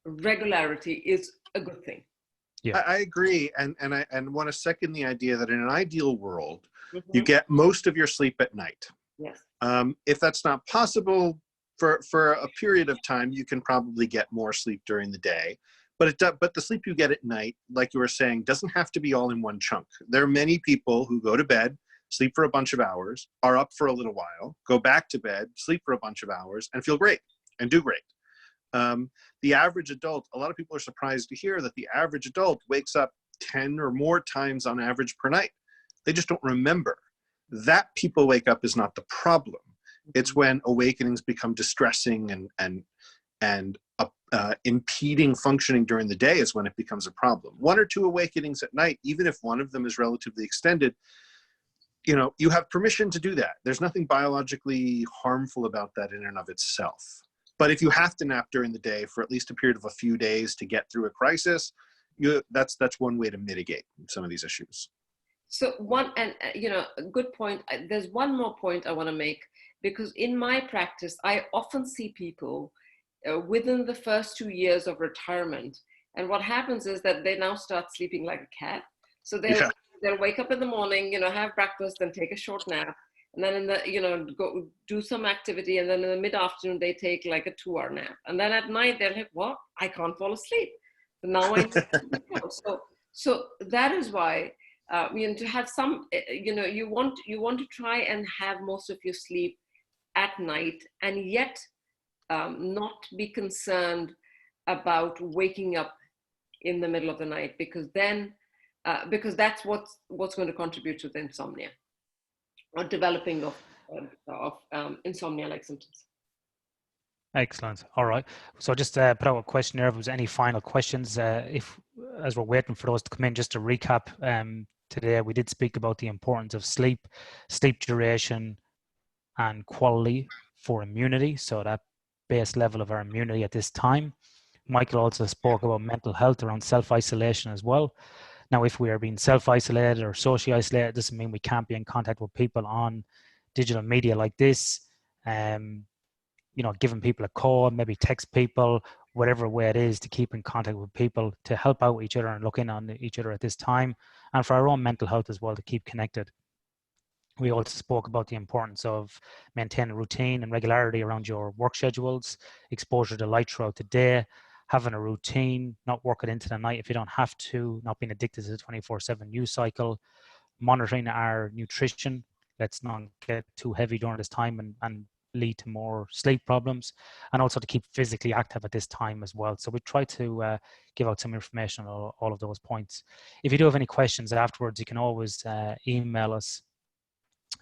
regularity is a good thing. Yeah. I agree, and I want to second the idea that in an ideal world, you Mhm. get most of your sleep at night. Yes. If that's not possible for a period of time, you can probably get more sleep during the day. But but the sleep you get at night, like you were saying, doesn't have to be all in one chunk. There are many people who go to bed, sleep for a bunch of hours, are up for a little while, go back to bed, sleep for a bunch of hours, and feel great and do great. The average adult, a lot of people are surprised to hear that the average adult wakes up 10 or more times on average per night. They just don't remember. That people wake up is not the problem. It's when awakenings become distressing and impeding functioning during the day is when it becomes a problem. 1 or 2 awakenings at night, even if one of them is relatively extended, you have permission to do that. There's nothing biologically harmful about that in and of itself. But if you have to nap during the day for at least a period of a few days to get through a crisis, that's one way to mitigate some of these issues. So a good point. There's one more point I want to make, because in my practice, I often see people within the first 2 years of retirement. And what happens is that they now start sleeping like a cat. So they'll wake up in the morning, have breakfast, then take a short nap. And then go do some activity. And then in the mid-afternoon, they take like a 2-hour nap. And then at night, they're like, what? I can't fall asleep. So now I so that is why, to have some, you want to try and have most of your sleep at night, and yet not be concerned about waking up in the middle of the night, because that's what's going to contribute to the insomnia or developing of insomnia-like symptoms. Excellent. All right. So just put out a question there. If there's any final questions, as we're waiting for those to come in, just to recap, today we did speak about the importance of sleep duration, and quality for immunity. So that base level of our immunity at this time. Michael also spoke about mental health around self-isolation as well. Now, if we are being self-isolated or socially isolated, it doesn't mean we can't be in contact with people on digital media like this. Giving people a call, maybe text people, whatever way it is, to keep in contact with people, to help out each other and look in on each other at this time, and for our own mental health as well, to keep connected. We also spoke about the importance of maintaining routine and regularity around your work schedules, exposure to light throughout the day, having a routine, not working into the night if you don't have to, not being addicted to the 24/7 news cycle, monitoring our nutrition. Let's not get too heavy during this time and lead to more sleep problems, and also to keep physically active at this time as well. So we try to give out some information on all of those points. If you do have any questions afterwards, you can always email us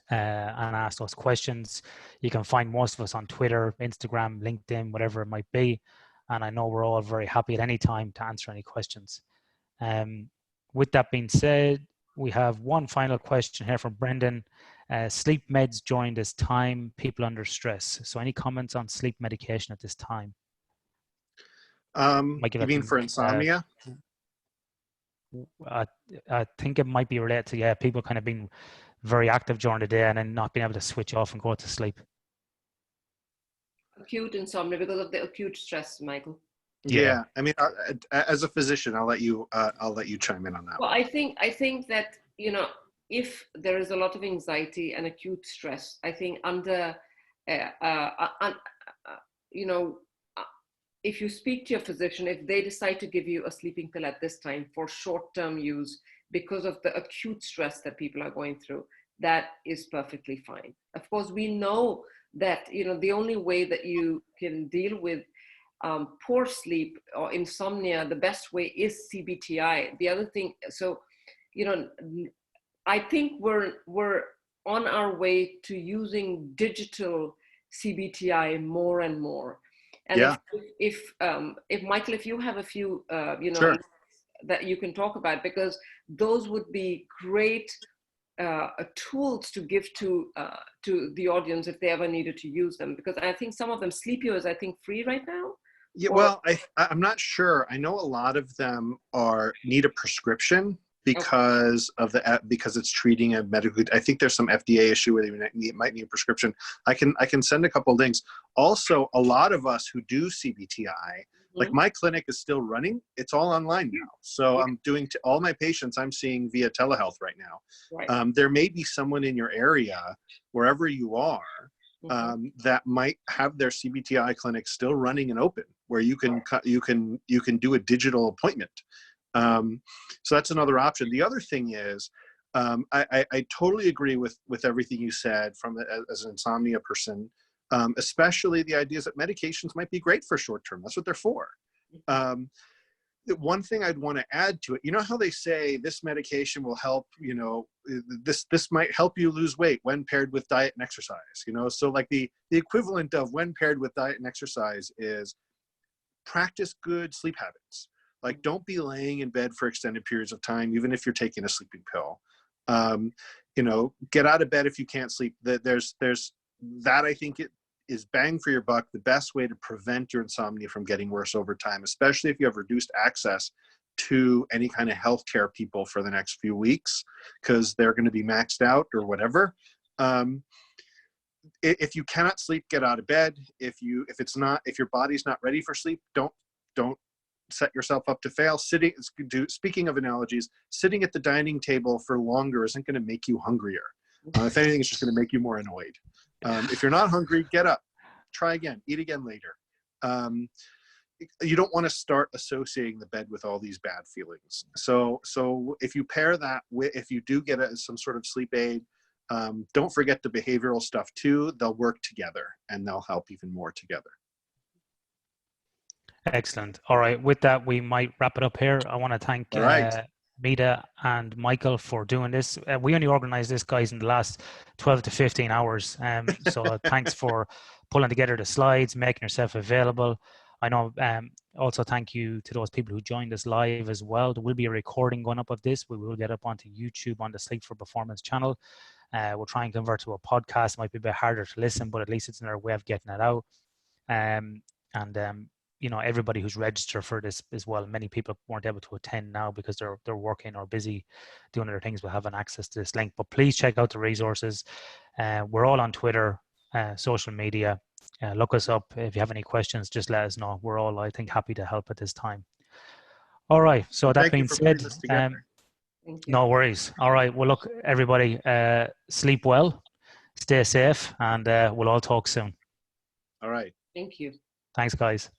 and ask us questions. You can find most of us on Twitter, Instagram, LinkedIn, whatever it might be. And I know we're all very happy at any time to answer any questions. With that being said, we have one final question here from Brendan. Sleep meds during this time, people under stress. So any comments on sleep medication at this time? You mean for insomnia? I think it might be related to, people kind of being very active during the day and then not being able to switch off and go to sleep. Acute insomnia because of the acute stress, Michael. Yeah. I mean, as a physician, I'll let you chime in on that. Well, I think that, if there is a lot of anxiety and acute stress, I think if you speak to your physician, if they decide to give you a sleeping pill at this time for short-term use because of the acute stress that people are going through, that is perfectly fine. Of course, we know that, the only way that you can deal with poor sleep or insomnia, the best way is CBTI. The other thing, so, I think we're on our way to using digital CBTI more and more. And if Michael, if you have a few, Sure, that you can talk about, because those would be great tools to give to the audience if they ever needed to use them. Because I think some of them, Sleepio is, I think, free right now. Yeah, well, I'm not sure. I know a lot of them need a prescription because of because it's treating a medical. I think there's some FDA issue where it might need a prescription. I can send a couple of links. Also, a lot of us who do CBTI, like my clinic is still running. It's all online now. So I'm doing all my patients I'm seeing via telehealth right now. Right. There may be someone in your area, wherever you are, that might have their CBTI clinic still running and open, where you can do a digital appointment. So that's another option. The other thing is, I totally agree with everything you said as an insomnia person, especially the ideas that medications might be great for short term. That's what they're for. One thing I'd want to add to it, you know how they say this medication will help, this might help you lose weight when paired with diet and exercise, so like the equivalent of when paired with diet and exercise is practice good sleep habits. Like, don't be laying in bed for extended periods of time, even if you're taking a sleeping pill. Get out of bed if you can't sleep. There's that, I think it is bang for your buck, the best way to prevent your insomnia from getting worse over time, especially if you have reduced access to any kind of healthcare people for the next few weeks, because they're going to be maxed out or whatever. If you cannot sleep, get out of bed. If your body's not ready for sleep, don't set yourself up to fail. Speaking of analogies, sitting at the dining table for longer isn't going to make you hungrier. If anything, it's just going to make you more annoyed. If you're not hungry, get up, try again, eat again later. You don't want to start associating the bed with all these bad feelings. So if you pair that with, if you do get some sort of sleep aid, don't forget the behavioral stuff too. They'll work together and they'll help even more together. Excellent. All right. With that, we might wrap it up here. I want to thank Meeta and Michael for doing this. We only organized this, guys, in the last 12 to 15 hours. So thanks for pulling together the slides, making yourself available. I know. Also, thank you to those people who joined us live as well. There will be a recording going up of this. We will get up onto YouTube on the Sleep for Performance channel. We'll try and convert to a podcast. It might be a bit harder to listen, but at least it's another way of getting it out. Everybody who's registered for this as well, many people weren't able to attend now because they're working or busy doing other things, will have an access to this link. But please check out the resources. We're all on Twitter, social media. Look us up. If you have any questions, just let us know. We're all, I think, happy to help at this time. All right. So that being said, no worries. All right. Well, look, everybody, sleep well, stay safe, and we'll all talk soon. All right. Thank you. Thanks, guys.